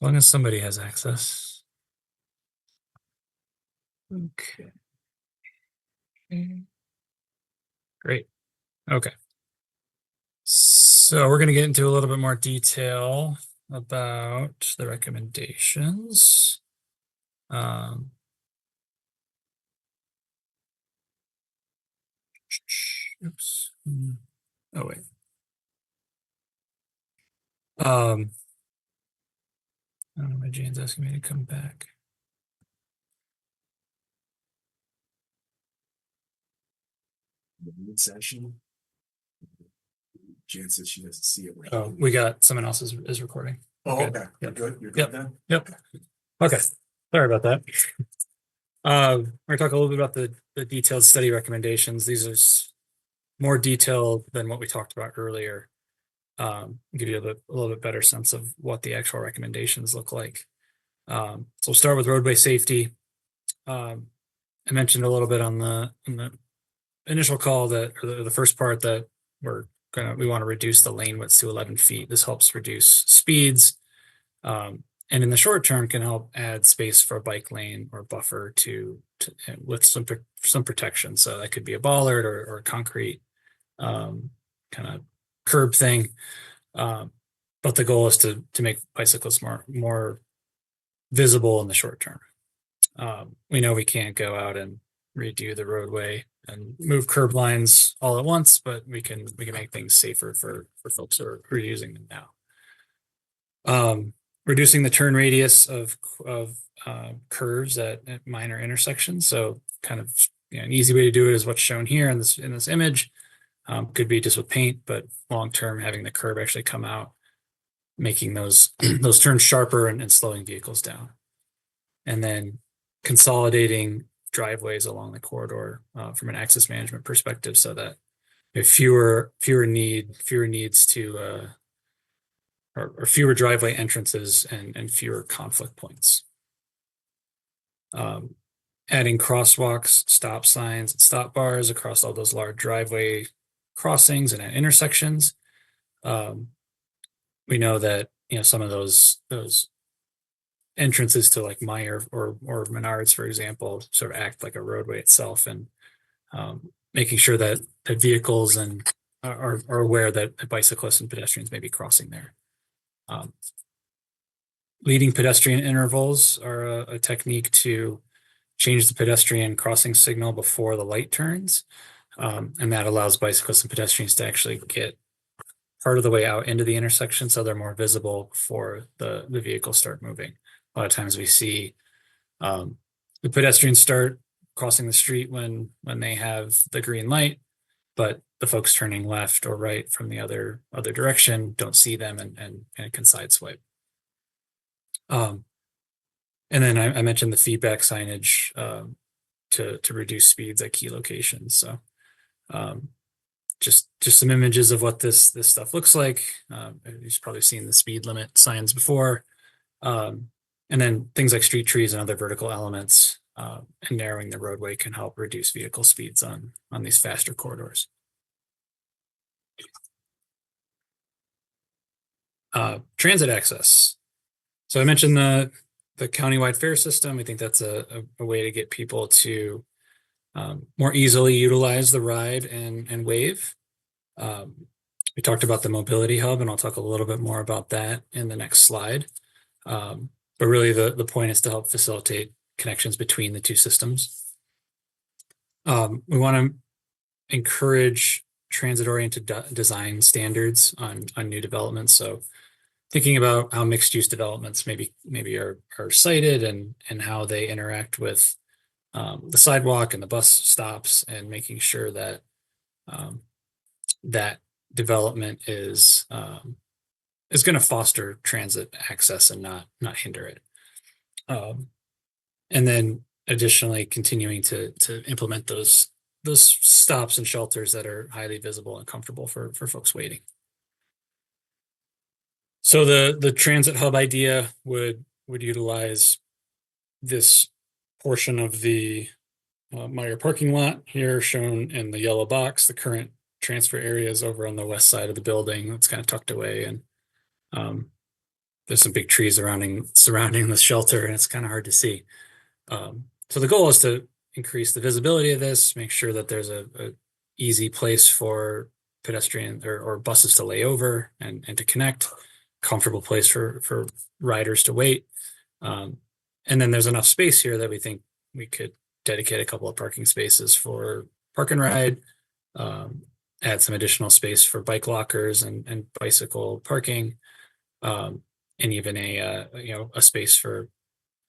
long as somebody has access. Okay. Great. Okay. So we're going to get into a little bit more detail about the recommendations. Oops. Oh, wait. I don't know why Jane's asking me to come back. Mid-session. Jan says she doesn't see it. Oh, we got someone else is recording. Oh, Good. okay. You're Yep. good. You're Yep. good then? Yep. Okay. Sorry about that. We're going to talk a little bit about the detailed study recommendations. These are more detailed than what we talked about earlier. Give you a little bit better sense of what the actual recommendations look like. So we'll start with roadway safety. I mentioned a little bit on the initial call that, or the first part, that we want to reduce the lane width to 11 feet. This helps reduce speeds, and in the short term can help add space for a bike lane or buffer with some protection. So that could be a bollard or a concrete kind of curb thing. But the goal is to make bicyclists more visible in the short term. We know we can't go out and redo the roadway and move curb lines all at once, but we can make things safer for folks who are using them now. Reducing the turn radius of curves at minor intersections. So kind of an easy way to do it is what's shown here in this image. Could be just with paint, but long term having the curb actually come out, making those those turns sharper and slowing vehicles down. And then consolidating driveways along the corridor from an access management perspective, so that if fewer needs to or fewer driveway entrances and fewer conflict points. Adding crosswalks, stop signs, stop bars across all those large driveway crossings and at intersections. We know that some of those entrances to like Meyer or Menards, for example, sort of act like a roadway itself, and making sure that vehicles are aware that bicyclists and pedestrians may be crossing there. Leading pedestrian intervals are a technique to change the pedestrian crossing signal before the light turns, and that allows bicyclists and pedestrians to actually get part of the way out into the intersection, so they're more visible before the vehicles start moving. A lot of times we see the pedestrians start crossing the street when they have the green light, but the folks turning left or right from the other direction don't see them and can sideswipe. And then I mentioned the feedback signage to reduce speeds at key locations. So just some images of what this stuff looks like. You've probably seen the speed limit signs before. And then things like street trees and other vertical elements and narrowing the roadway can help reduce vehicle speeds on these faster corridors. Transit access. So I mentioned the countywide fare system. We think that's a way to get people to more easily utilize the ride and wave. We talked about the mobility hub, and I'll talk a little bit more about that in the next slide. But really the point is to help facilitate connections between the two systems. We want to encourage transit-oriented design standards on new developments. So thinking about how mixed-use developments maybe are sited and how they interact with the sidewalk and the bus stops, and making sure that that development is going to foster transit access and not hinder it. And then additionally continuing to implement those stops and shelters that are highly visible and comfortable for folks waiting. So the transit hub idea would utilize this portion of the Meyer parking lot here, shown in the yellow box. The current transfer area is over on the west side of the building. It's kind of tucked away, and there's some big trees surrounding the shelter, and it's kind of hard to see. So the goal is to increase the visibility of this, make sure that there's a easy place for pedestrian or buses to lay over and to connect, comfortable place for riders to wait. And then there's enough space here that we think we could dedicate a couple of parking spaces for park and ride, add some additional space for bike lockers and bicycle parking, and even a space for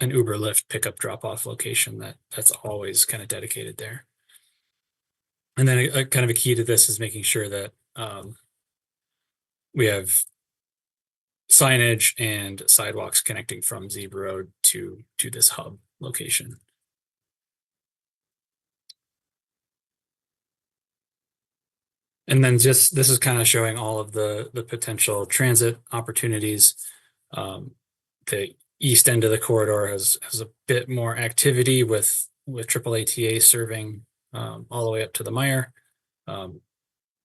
an Uber Lyft pickup drop off location that's always kind of dedicated there. And then a kind of a key to this is making sure that we have signage and sidewalks connecting from Zebra Road to this hub location. And then this is kind of showing all of the potential transit opportunities. The east end of the corridor has a bit more activity with triple ATA serving all the way up to the Meyer,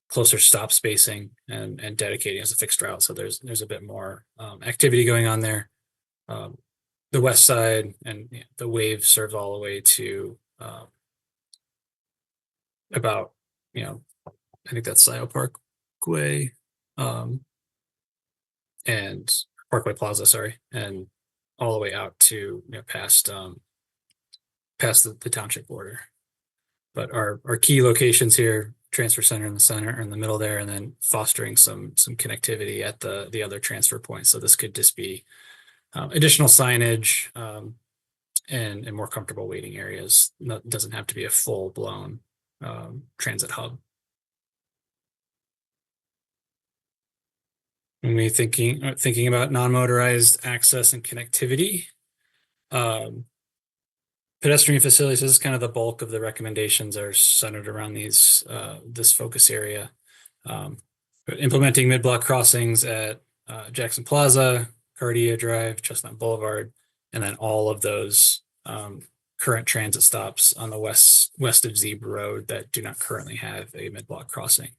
closer stop spacing and dedicating as a fixed route. So there's a bit more activity going on there. The west side and the wave serves all the way to about, I think that's Scio Parkway and Parkway Plaza, sorry, and all the way out to past the township border. But our key locations here, transfer center in the center, in the middle there, and then fostering some connectivity at the other transfer points. So this could just be additional signage and more comfortable waiting areas. It doesn't have to be a full blown transit hub. When we thinking about non-motorized access and connectivity, pedestrian facilities, this is kind of the bulk of the recommendations are centered around this focus area. Implementing mid-block crossings at Jackson Plaza, Cardia Drive, Chestnut Boulevard, and then all of those current transit stops on the west of Zebra Road that do not currently have a mid-block crossing.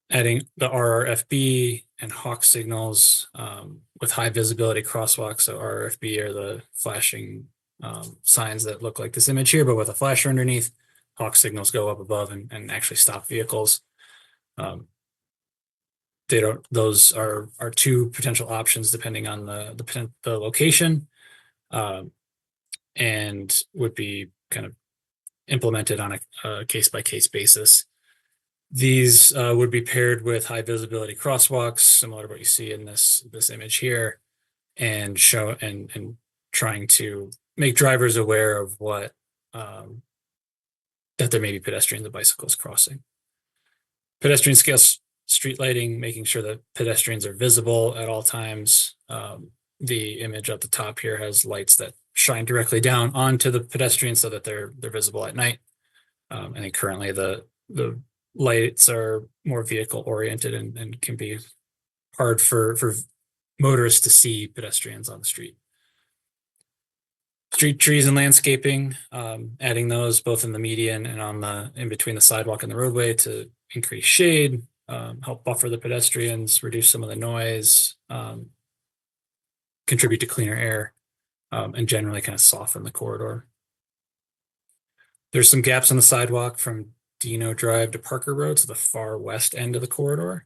Adding the RRFB and hawk signals with high visibility crosswalks. So RRFB are the flashing signs that look like this image here, but with a flasher underneath. Hawk signals go up above and actually stop vehicles. Those are two potential options depending on the location, and would be kind of implemented on a case-by-case basis. These would be paired with high visibility crosswalks, similar to what you see in this image here, and trying to make drivers aware of what that there may be pedestrians and bicycles crossing. Pedestrian scale street lighting, making sure that pedestrians are visible at all times. The image at the top here has lights that shine directly down onto the pedestrians so that they're visible at night. I think currently the lights are more vehicle oriented and can be hard for motorists to see pedestrians on the street. Street trees and landscaping, adding those both in the median and in between the sidewalk and the roadway to increase shade, help buffer the pedestrians, reduce some of the noise, contribute to cleaner air, and generally kind of soften the corridor. There's some gaps on the sidewalk from Dino Drive to Parker Road, so the far west end of the corridor.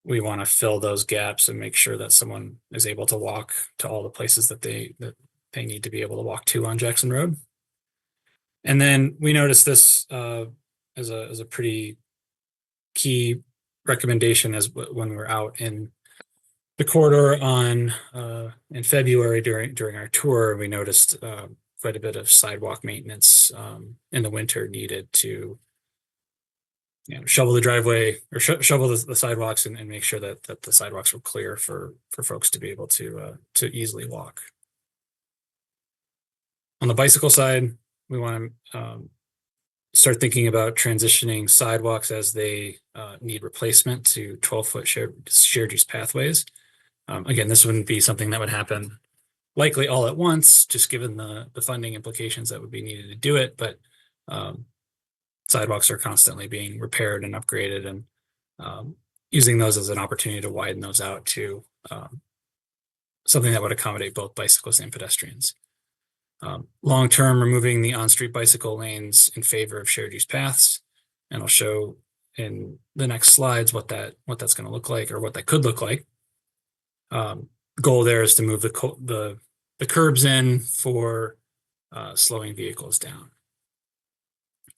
We want to fill those gaps and make sure that someone is able to walk to all the places that they need to be able to walk to on Jackson Road. And then we noticed this as a pretty key recommendation as when we're out in the corridor in February during our tour. We noticed quite a bit of sidewalk maintenance in the winter needed to shovel the driveway or shovel the sidewalks and make sure that the sidewalks were clear for folks to be able to easily walk. On the bicycle side, we want to start thinking about transitioning sidewalks as they need replacement to 12-foot shared use pathways. Again, this wouldn't be something that would happen likely all at once, just given the funding implications that would be needed to do it. But sidewalks are constantly being repaired and upgraded, and using those as an opportunity to widen those out to something that would accommodate both bicyclists and pedestrians. Long-term, removing the on-street bicycle lanes in favor of shared use paths. And I'll show in the next slides what that's going to look like, or what that could look like. Goal there is to move the curbs in for slowing vehicles down.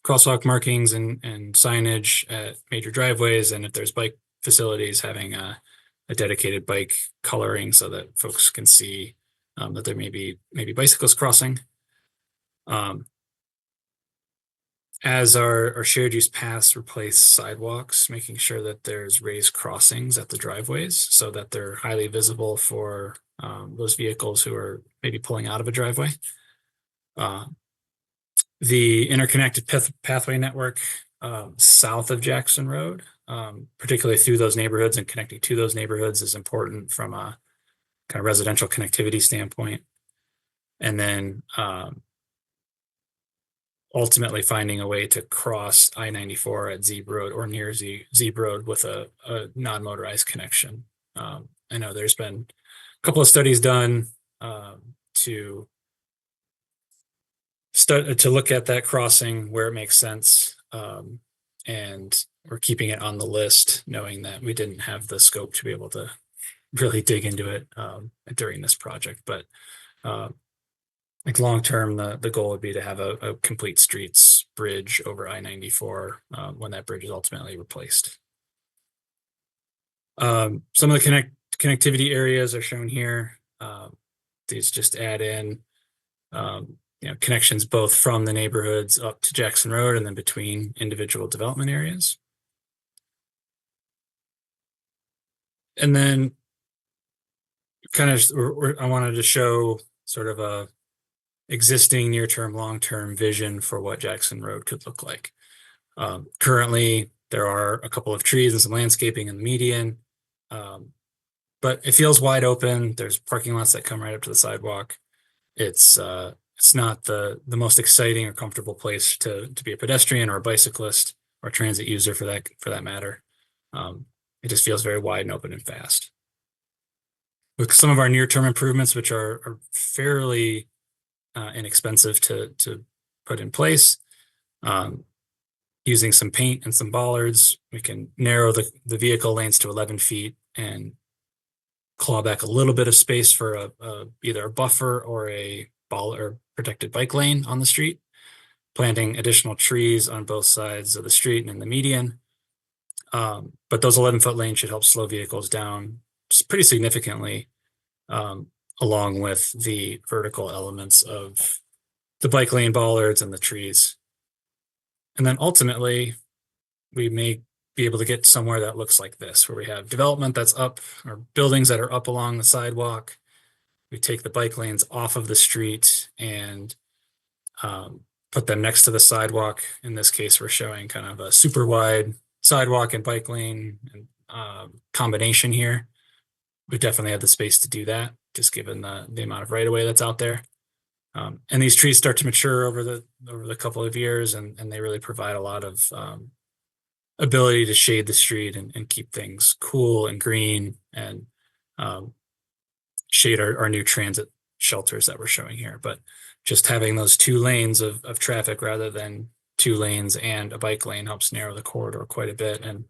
Crosswalk markings and signage at major driveways, and if there's bike facilities, having a dedicated bike coloring so that folks can see that there may be bicyclists crossing. As our shared use paths replace sidewalks, making sure that there's raised crossings at the driveways so that they're highly visible for those vehicles who are maybe pulling out of a driveway. The interconnected pathway network south of Jackson Road, particularly through those neighborhoods and connecting to those neighborhoods, is important from a kind of residential connectivity standpoint. And then ultimately finding a way to cross I-94 at Zeeb Road or near Zeeb Road with a non-motorized connection. I know there's been a couple of studies done to look at that crossing where it makes sense, and we're keeping it on the list, knowing that we didn't have the scope to be able to really dig into it during this project. But like long term, the goal would be to have a complete streets bridge over I-94 when that bridge is ultimately replaced. Some of the connectivity areas are shown here. These just add in connections both from the neighborhoods up to Jackson Road and then between individual development areas. And then kind of I wanted to show sort of a existing near-term, long-term vision for what Jackson Road could look like. Currently, there are a couple of trees and some landscaping in the median, but it feels wide open. There's parking lots that come right up to the sidewalk. It's not the most exciting or comfortable place to be a pedestrian or a bicyclist or a transit user for that matter. It just feels very wide and open and fast. With some of our near-term improvements, which are fairly inexpensive to put in place, using some paint and some bollards, we can narrow the vehicle lanes to 11 feet and claw back a little bit of space for either a buffer or a protected bike lane on the street, planting additional trees on both sides of the street and in the median. But those 11-foot lanes should help slow vehicles down pretty significantly, along with the vertical elements of the bike lane bollards and the trees. And then ultimately, we may be able to get somewhere that looks like this, where we have development that's up, or buildings that are up along the sidewalk. We take the bike lanes off of the street and put them next to the sidewalk. In this case, we're showing kind of a super wide sidewalk and bike lane and combination here. We definitely have the space to do that, just given the amount of right of way that's out there. And these trees start to mature over the couple of years, and they really provide a lot of ability to shade the street and keep things cool and green, and shade our new transit shelters that we're showing here. But just having those two lanes of traffic rather than two lanes and a bike lane helps narrow the corridor quite a bit and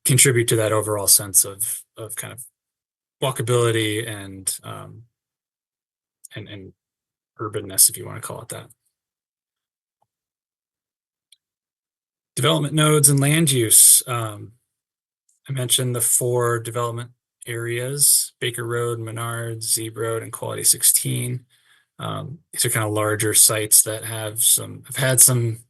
contribute to that overall sense of kind of walkability and urbanness, if you want to call it that. Development nodes and land use. I mentioned the 4 development areas: Baker Road, Menard, Zeeb Road, and Quality 16. These are kind of larger sites that have had some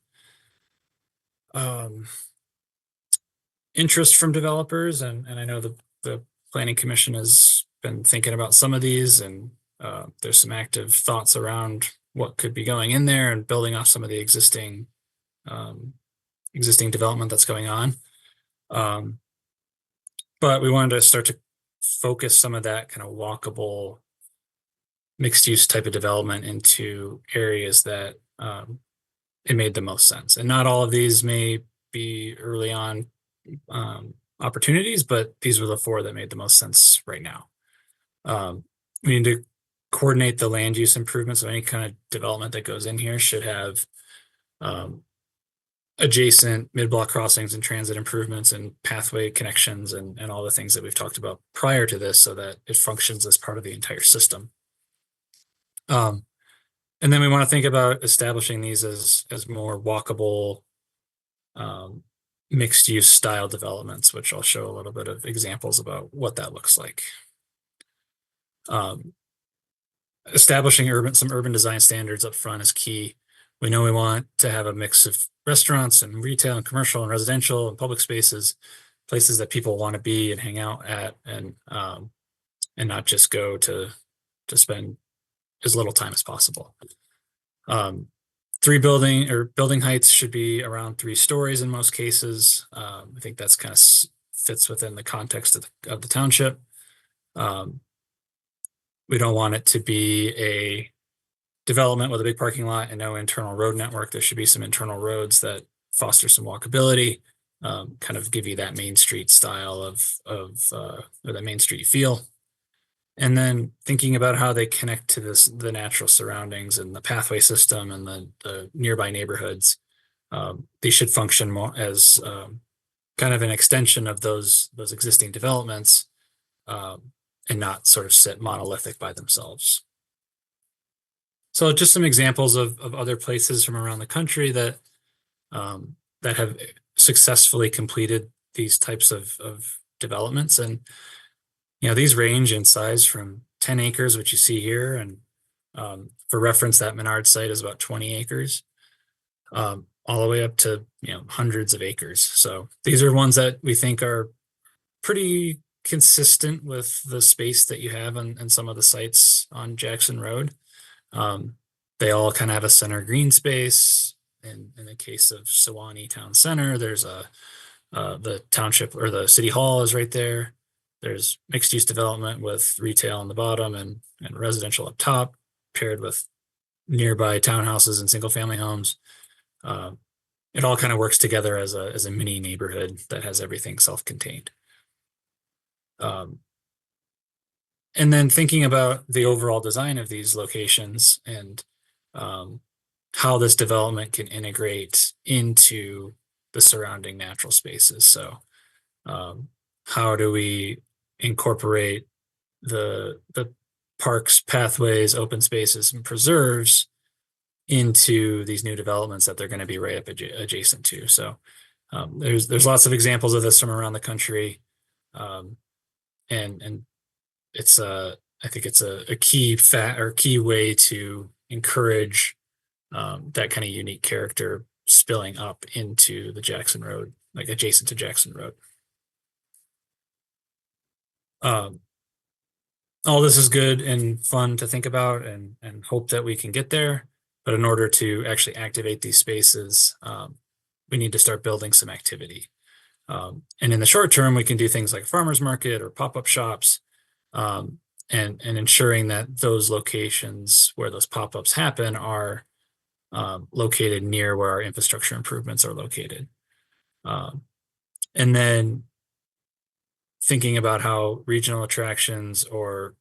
interest from developers, and I know the Planning Commission has been thinking about some of these, and there's some active thoughts around what could be going in there and building off some of the existing development that's going on. But we wanted to start to focus some of that kind of walkable mixed use type of development into areas that it made the most sense. And not all of these may be early on opportunities, but these were the four that made the most sense right now. We need to coordinate the land use improvements. So any kind of development that goes in here should have adjacent mid-block crossings and transit improvements and pathway connections and all the things that we've talked about prior to this so that it functions as part of the entire system. And then we want to think about establishing these as more walkable mixed use style developments, which I'll show a little bit of examples about what that looks like. Establishing some urban design standards up front is key. We know we want to have a mix of restaurants and retail and commercial and residential and public spaces, places that people want to be and hang out at, and not just go to spend as little time as possible. Building heights should be around 3 stories in most cases. I think that's kind of fits within the context of the township. We don't want it to be a development with a big parking lot and no internal road network. There should be some internal roads that foster some walkability, kind of give you that Main Street style or that Main Street feel. And then thinking about how they connect to the natural surroundings and the pathway system and the nearby neighborhoods. They should function more as kind of an extension of those existing developments, and not sort of sit monolithic by themselves. So just some examples of other places from around the country that have successfully completed these types of developments. And these range in size from 10 acres, which you see here, and for reference, that Menard site is about 20 acres, all the way up to hundreds of acres. So these are ones that we think are pretty consistent with the space that you have on some of the sites on Jackson Road. They all kind of have a center green space. In the case of Sewanee Town Center, there's the township or the city hall is right there. There's mixed use development with retail on the bottom and residential up top, paired with nearby townhouses and single family homes. It all kind of works together as a mini neighborhood that has everything self-contained. And then thinking about the overall design of these locations and how this development can integrate into the surrounding natural spaces. So how do we incorporate the parks, pathways, open spaces, and preserves into these new developments that they're going to be right up adjacent to? So there's lots of examples of this from around the country. And it's I think it's a key way to encourage that kind of unique character spilling up into the Jackson Road, like adjacent to Jackson Road. All this is good and fun to think about and hope that we can get there. But in order to actually activate these spaces, we need to start building some activity. And in the short term, we can do things like farmers market or pop-up shops, and ensuring that those locations where those pop-ups happen are located near where our infrastructure improvements are located. And then thinking about how regional attractions or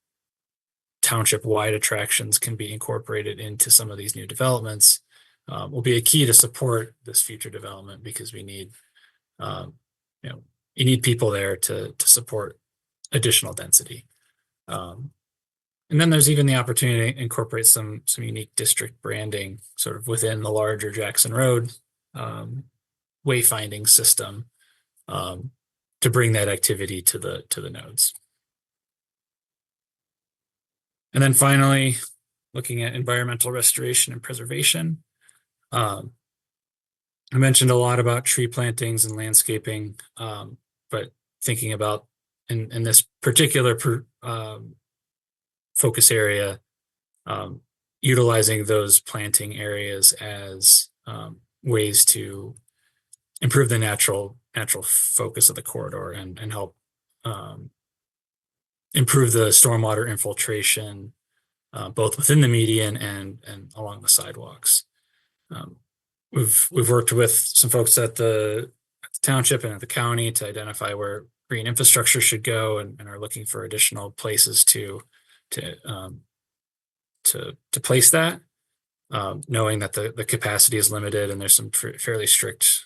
township-wide attractions can be incorporated into some of these new developments will be a key to support this future development, because we need you need people there to support additional density. And then there's even the opportunity to incorporate some unique district branding sort of within the larger Jackson Road wayfinding system to bring that activity to the nodes. And then finally, looking at environmental restoration and preservation. I mentioned a lot about tree plantings and landscaping, but thinking about in this particular focus area, utilizing those planting areas as ways to improve the natural focus of the corridor and help improve the stormwater infiltration, both within the median and along the sidewalks. We've worked with some folks at the township and at the county to identify where green infrastructure should go, and are looking for additional places to place that, knowing that the capacity is limited and there's some fairly strict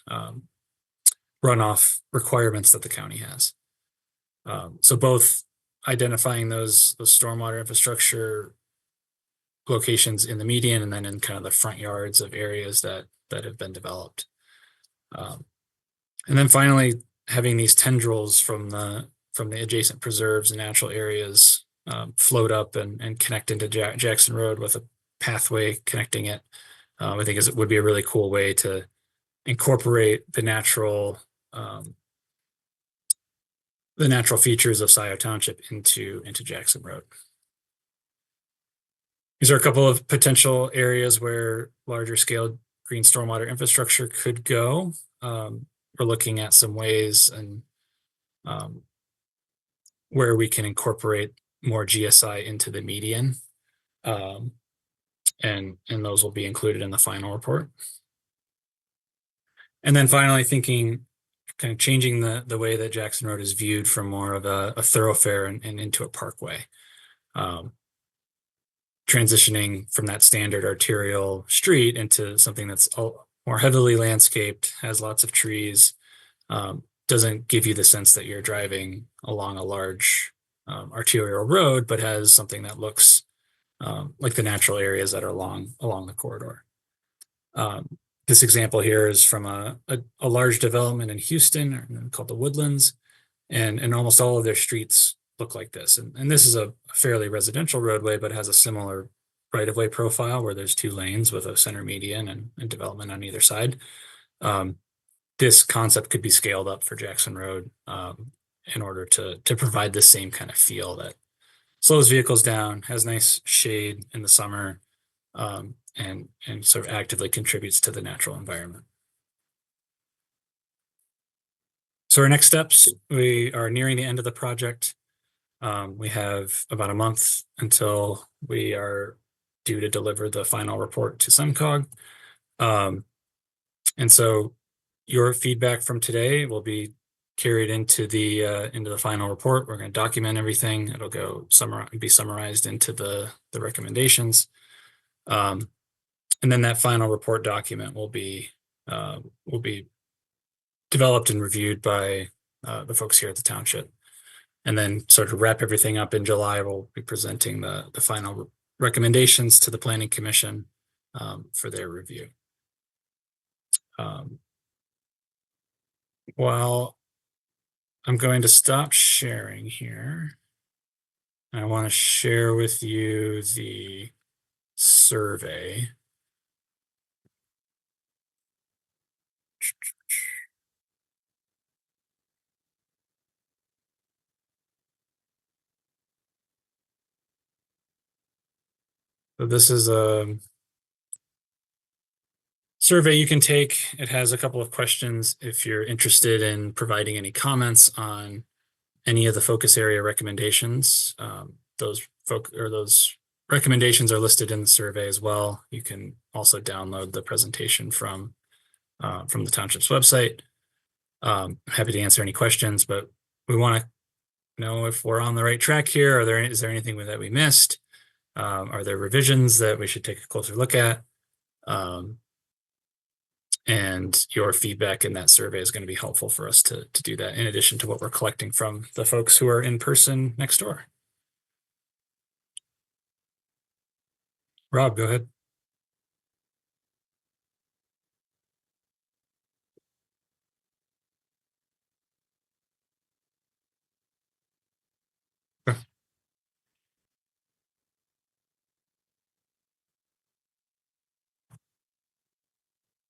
runoff requirements that the county has. So both identifying those stormwater infrastructure locations in the median and then in kind of the front yards of areas that have been developed. And then finally, having these tendrils from the adjacent preserves and natural areas float up and connect into Jackson Road with a pathway connecting it. I think it would be a really cool way to incorporate the natural features of Scio Township into Jackson Road. These are a couple of potential areas where larger scale green stormwater infrastructure could go. We're looking at some ways and where we can incorporate more GSI into the median. And those will be included in the final report. And then finally, thinking kind of changing the way that Jackson Road is viewed from more of a thoroughfare and into a parkway. Transitioning from that standard arterial street into something that's more heavily landscaped, has lots of trees, doesn't give you the sense that you're driving along a large arterial road, but has something that looks like the natural areas that are along the corridor. This example here is from a large development in Houston called the Woodlands, and almost all of their streets look like this. And this is a fairly residential roadway, but has a similar right-of-way profile where there's 2 lanes with a center median and development on either side. This concept could be scaled up for Jackson Road in order to provide the same kind of feel that slows vehicles down, has nice shade in the summer, and sort of actively contributes to the natural environment. So our next steps, we are nearing the end of the project. We have about a month until we are due to deliver the final report to SEMCOG. And so your feedback from today will be carried into the final report. We're going to document everything. It'll be summarized into the recommendations. And then that final report document will be developed and reviewed by the folks here at the township. And then sort of wrap everything up in July, we'll be presenting the final recommendations to the Planning Commission for their review. Well, I'm going to stop sharing here. I want to share with you the survey. So this is a survey you can take. It has a couple of questions if you're interested in providing any comments on any of the focus area recommendations. Those recommendations are listed in the survey as well. You can also download the presentation from the township's website. I'm happy to answer any questions, but we want to know if we're on the right track here. Is there anything that we missed? Are there revisions that we should take a closer look at? And your feedback in that survey is going to be helpful for us to do that, in addition to what we're collecting from the folks who are in person next door. Rob, go ahead.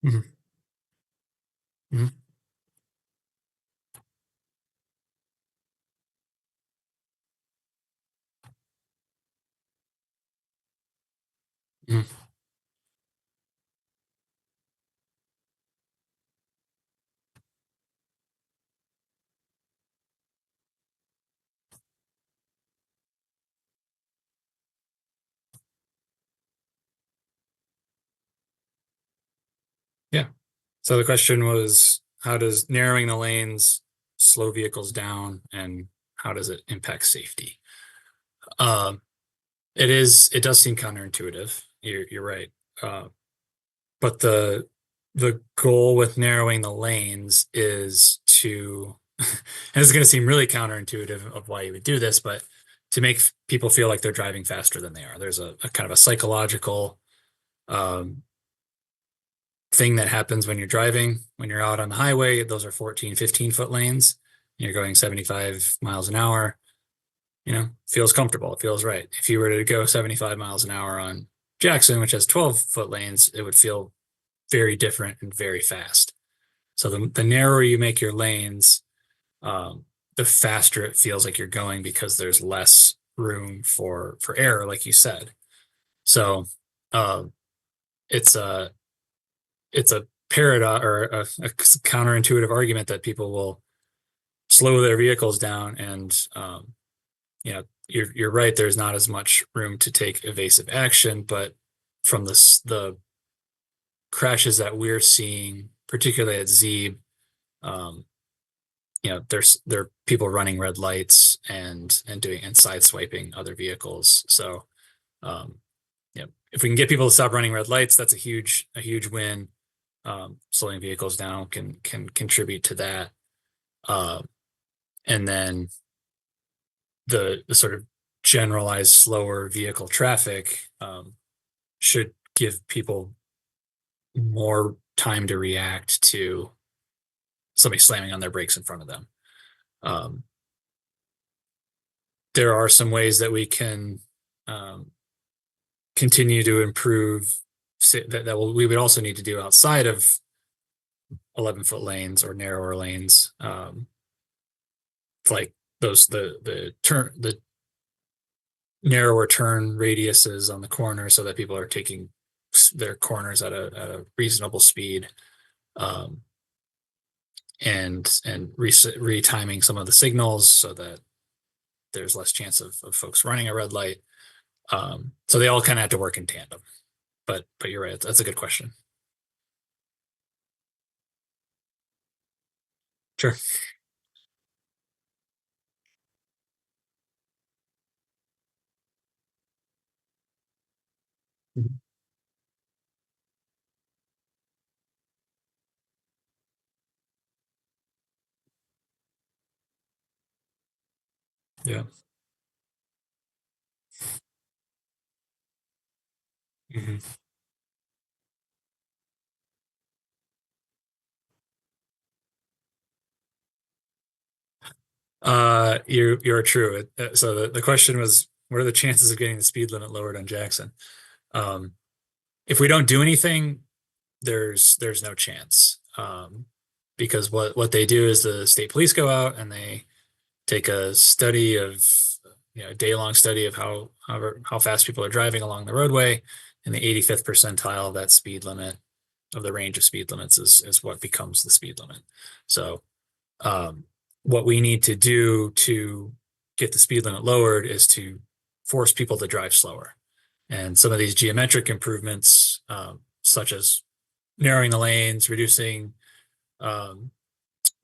Mm-hmm. Mm-hmm. Mm-hmm. Yeah. So the question was, how does narrowing the lanes slow vehicles down, and how does it impact safety? Um, it does seem counterintuitive. You're right. But the goal with narrowing the lanes is to, and it's going to seem really counterintuitive of why you would do this, but to make people feel like they're driving faster than they are. There's a kind of a psychological um, thing that happens when you're driving, when you're out on the highway. Those are 14, 15-foot lanes. You're going 75 miles an hour, feels comfortable. It feels right. If you were to go 75 miles an hour on Jackson, which has 12-foot lanes, it would feel very different and very fast. So the narrower you make your lanes, the faster it feels like you're going because there's less room for error, like you said. So uh, it's a it's a paradox or a counterintuitive argument that people will slow their vehicles down, and you're right. There's not as much room to take evasive action, but from the crashes that we're seeing, particularly at Zeeb, um, there are people running red lights and doing and sideswiping other vehicles. So, um, if we can get people to stop running red lights, that's a huge win. Slowing vehicles down can contribute to that. And then the sort of generalized slower vehicle traffic should give people more time to react to somebody slamming on their brakes in front of them. Um, there are some ways that we can continue to improve we would also need to do outside of 11-foot lanes or narrower lanes, like the narrower turn radiuses on the corner, so that people are taking their corners at a reasonable speed, and retiming some of the signals so that there's less chance of folks running a red light. So they all kind of have to work in tandem. But you're right. That's a good question. Sure. Mhm. Yeah. Mhm. You're true. So the question was, what are the chances of getting the speed limit lowered on Jackson? Um, if we don't do anything, there's no chance. Because what they do is the state police go out and they take a study of, a day-long study of how fast people are driving along the roadway, and the 85th percentile of that speed limit, of the range of speed limits, is what becomes the speed limit. So um, what we need to do to get the speed limit lowered is to force people to drive slower. And some of these geometric improvements, such as narrowing the lanes, reducing um,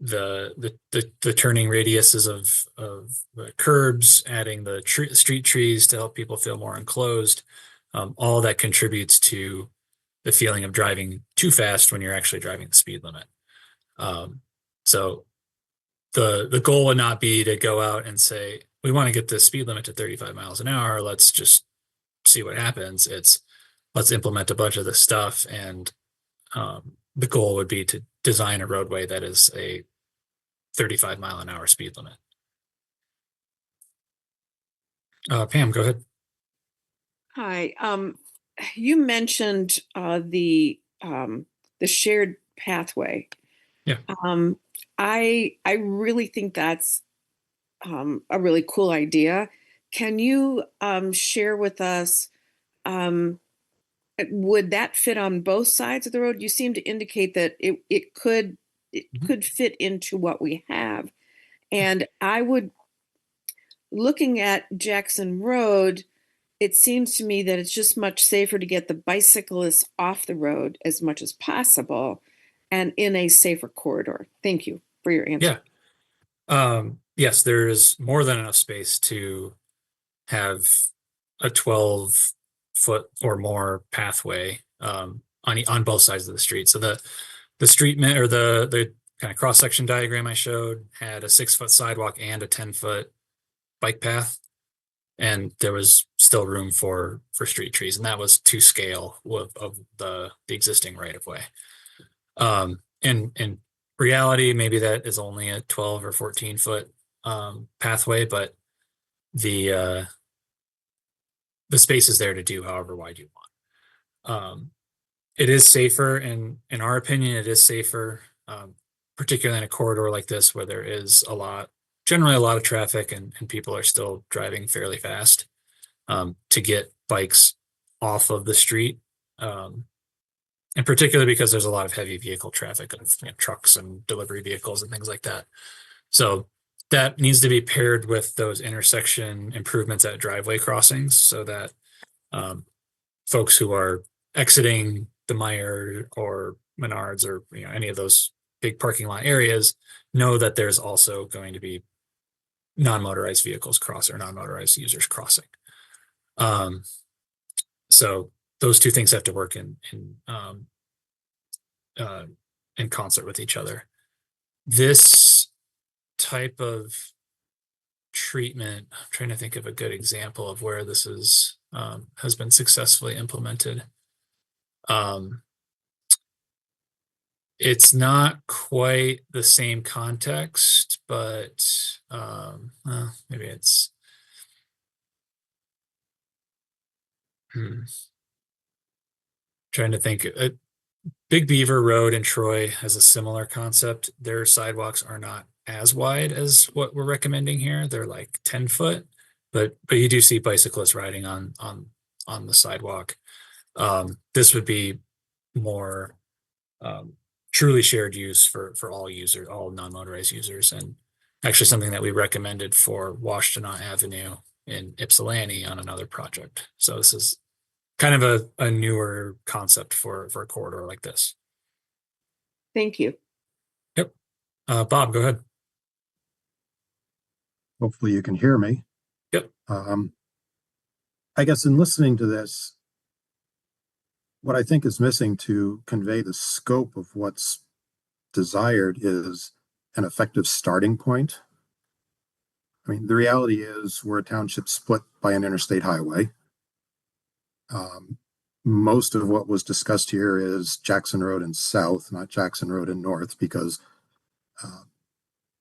the turning radiuses of the curbs, adding the street trees to help people feel more enclosed, all that contributes to the feeling of driving too fast when you're actually driving the speed limit. So the goal would not be to go out and say, we want to get the speed limit to 35 miles an hour. Let's just see what happens. It's, let's implement a bunch of this stuff. And the goal would be to design a roadway that is a 35-mile-an-hour speed limit. Pam, go ahead. Hi. You mentioned the shared pathway. Yeah. I really think that's a really cool idea. Can you share with us, would that fit on both sides of the road? You seem to indicate that it could Mhm. fit into what we have. And I would, looking at Jackson Road, it seems to me that it's just much safer to get the bicyclists off the road as much as possible and in a safer corridor? Thank you for your answer. Yeah. Yes, there's more than enough space to have a 12-foot or more pathway on both sides of the street. So the street or the kind of cross section diagram I showed had a 6-foot sidewalk and a 10-foot bike path, and there was still room for street trees, and that was to scale of the existing right of way. In reality, maybe that is only a 12 or 14-foot pathway, but the space is there to do however wide you want. It is safer, and in our opinion, it is safer, particularly in a corridor like this where there is generally a lot of traffic and people are still driving fairly fast, to get bikes off of the street. And particularly because there's a lot of heavy vehicle traffic of trucks and delivery vehicles and things like that. So that needs to be paired with those intersection improvements at driveway crossings so that folks who are exiting the Meyer or Menards or any of those big parking lot areas know that there's also going to be non-motorized vehicles or non-motorized users crossing. So those two things have to work in concert with each other. This type of treatment, I'm trying to think of a good example of where this has been successfully implemented. It's not quite the same context, but maybe it's trying to think. Big Beaver Road in Troy has a similar concept. Their sidewalks are not as wide as what we're recommending here. They're like 10 foot, but you do see bicyclists riding on the sidewalk. This would be more truly shared use for all non-motorized users, and actually something that we recommended for Washtenaw Avenue in Ypsilanti on another project. So this is kind of a newer concept for a corridor like this. Thank you. Yep. Bob, go ahead. Hopefully you can hear me. Yep. I guess in listening to this, what I think is missing to convey the scope of what's desired is an effective starting point. I mean, the reality is we're a township split by an interstate highway. Most of what was discussed here is Jackson Road and south, not Jackson Road and north, because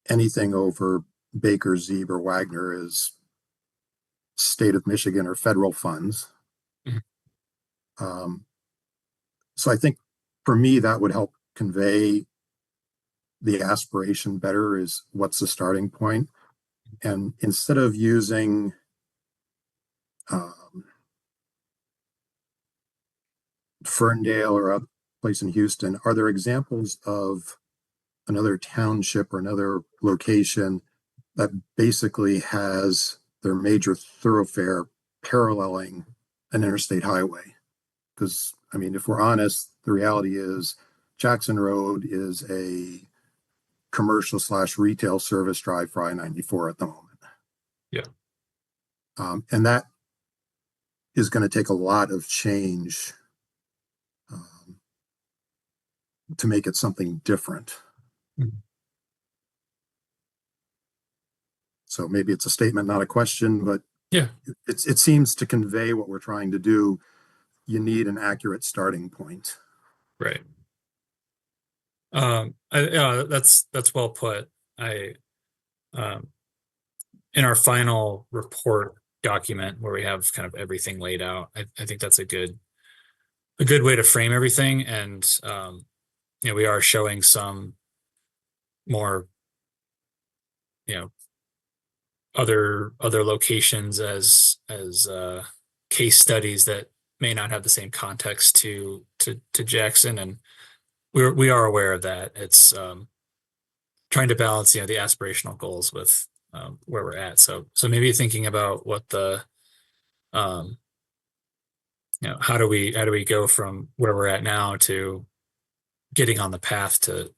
anything over Baker, Zeeb, or Wagner is state of Michigan or federal funds. Mm-hmm. So I think for me, that would help convey the aspiration better, is what's the starting point. And instead of using Ferndale or a place in Houston, are there examples of another township or another location that basically has their major thoroughfare paralleling an interstate highway? Because, I mean, if we're honest, the reality is Jackson Road is a commercial / retail service drive for I-94 at the moment. Yeah. And that is going to take a lot of change to make it something different. Mm-hmm. So maybe it's a statement, not a question, but yeah, it seems to convey what we're trying to do. You need an accurate starting point. Right. That's well put. In our final report document where we have kind of everything laid out, I think that's a good way to frame everything. And we are showing some more other locations as case studies that may not have the same context to Jackson, and we are aware of that. It's trying to balance the aspirational goals with where we're at. So maybe thinking about what the how do we go from where we're at now to getting on the path to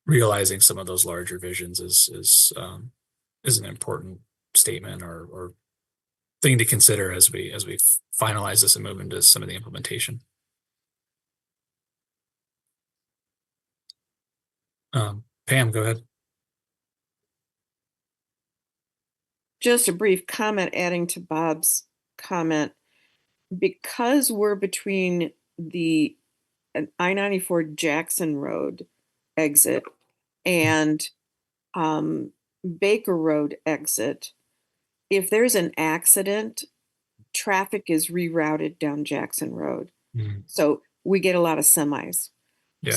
realizing some of those larger visions is an important statement or thing to consider as we finalize this and move into some of the implementation. Pam, go ahead. Just a brief comment adding to Bob's comment. Because we're between the I-94 Jackson Road exit and Baker Road exit, if there's an accident, traffic is rerouted down Jackson Road. Mm, So we get a lot of semis. yeah.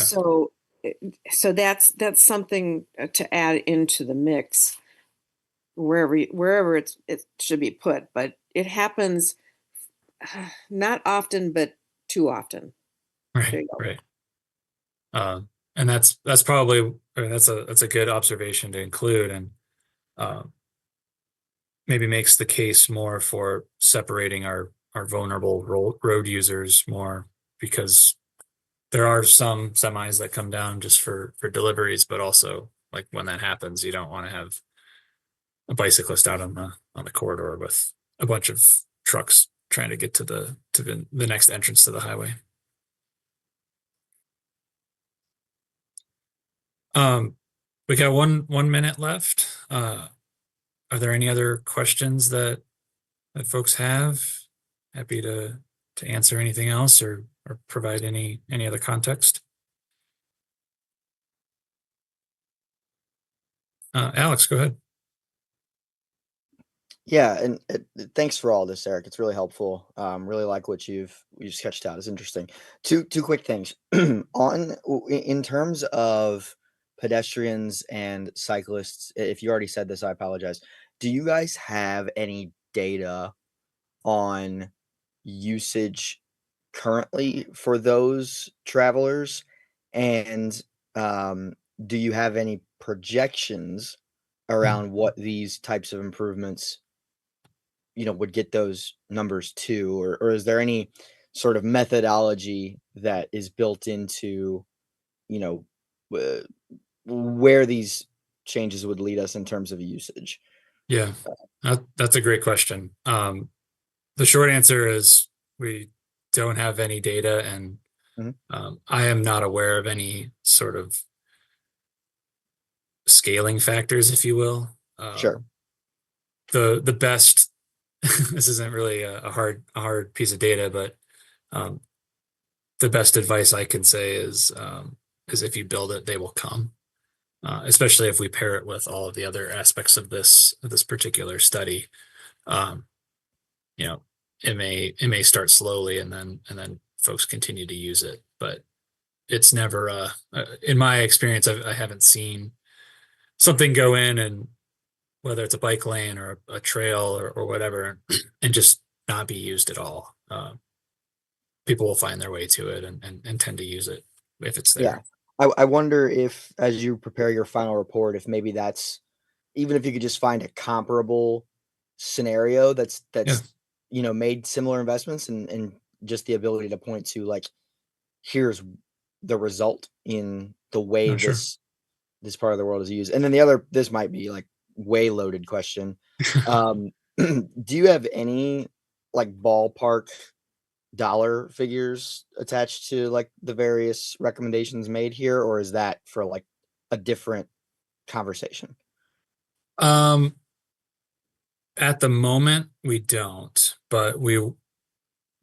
So that's something to add into the mix wherever it should be put, but it happens not often, but too often. There Right, you go. right. And that's probably, I mean, that's a good observation to include, and maybe makes the case more for separating our vulnerable road users more, because there are some semis that come down just for deliveries, but also like when that happens, you don't want to have a bicyclist out on the corridor with a bunch of trucks trying to get to the next entrance to the highway. We got one minute left. Are there any other questions that folks have? Happy to answer anything else or provide any other context. Alex, go ahead. Yeah, and thanks for all this, Eric. It's really helpful. Really like what you've sketched out. It's interesting. Two quick things in terms of pedestrians and cyclists. If you already said this, I apologize. Do you guys have any data on usage currently for those travelers? And do you have any projections around what these types of improvements would get those numbers to, or is there any sort of methodology that is built into, uh, where these changes would lead us in terms of usage? Yeah, that's a great question. The short answer is we don't have any data, and I am not aware of any sort of scaling factors, if you will. Sure. The best this isn't really a hard piece of data, but the best advice I can say is if you build it, they will come. Especially if we pair it with all of the other aspects of this particular study. It may start slowly and then folks continue to use it, but it's never in my experience, I haven't seen something go in, and whether it's a bike lane or a trail or whatever, and just not be used at all. People will find their way to it and tend to use it if it's there. Yeah. I wonder if, as you prepare your final report, if maybe that's, even if you could just find a comparable scenario that's made similar investments and just the ability to point to, like, here's the result in the way Sure. this part of the world is used. And then the other, this might be like way loaded question. Do you have any like ballpark dollar figures attached to like the various recommendations made here, or is that for like a different conversation? At the moment we don't, but we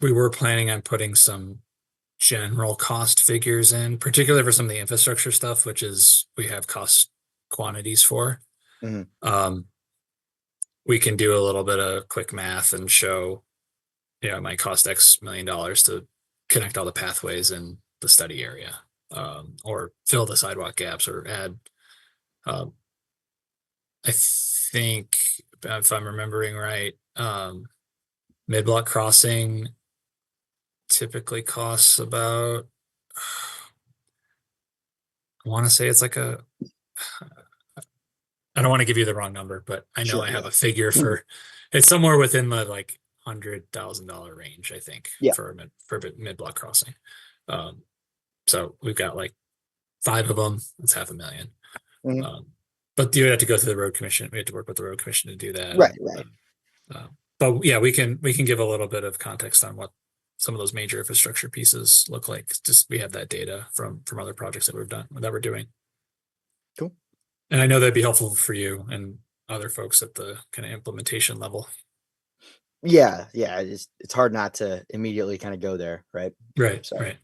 were planning on putting some general cost figures in, particularly for some of the infrastructure stuff, which is we have cost quantities for. We can do a little bit of quick math and show, it might cost X million dollars to connect all the pathways in the study area, or fill the sidewalk gaps, or add. I think, if I'm remembering right, mid-block crossing typically costs about, I want to say it's like I don't want to give you the wrong number, but I know I have a figure for, it's somewhere within the like $100,000 range, I think, for mid-block crossing. So we've got like 5 of them. That's $500,000. Mhm. But you have to go through the road commission. We have to work with the road commission to do that. Right, right. But yeah, we can give a little bit of context on what some of those major infrastructure pieces look like. Just we have that data from other projects that we're doing. Cool. And I know that'd be helpful for you and other folks at the kind of implementation level. Yeah, yeah. It's hard not to immediately kind of go there, right? Right. So Right.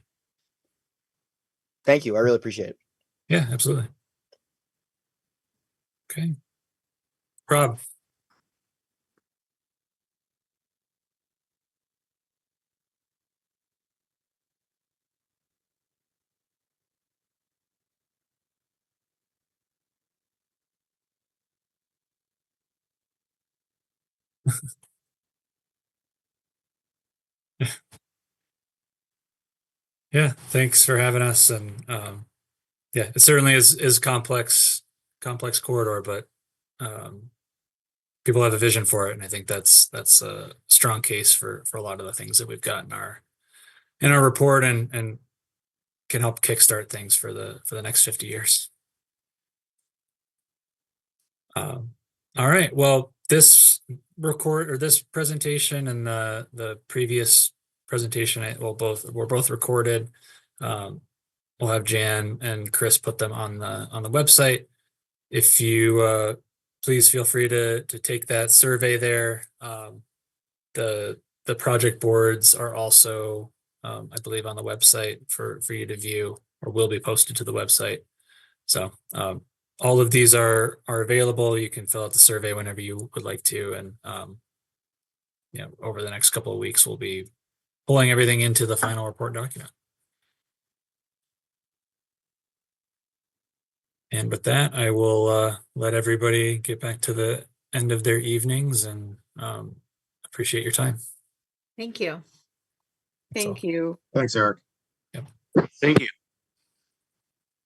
thank you. I really appreciate it. Yeah, absolutely. Okay. Rob. Yeah, thanks for having us. And yeah, it certainly is complex corridor, but people have a vision for it, and I think that's a strong case for a lot of the things that we've got in our report, and can help kickstart things for the next 50 years. All right. Well, this presentation and the previous presentation, we're both recorded. We'll have Jan and Chris put them on the website. If you please feel free to take that survey there. The project boards are also, I believe, on the website for you to view, or will be posted to the website. So all of these are available. You can fill out the survey whenever you would like to, and over the next couple of weeks, we'll be pulling everything into the final report document. And with that, I will let everybody get back to the end of their evenings, and appreciate your time. Thank you. That's all. Thank you. Thanks, Eric. Yep. Thank you.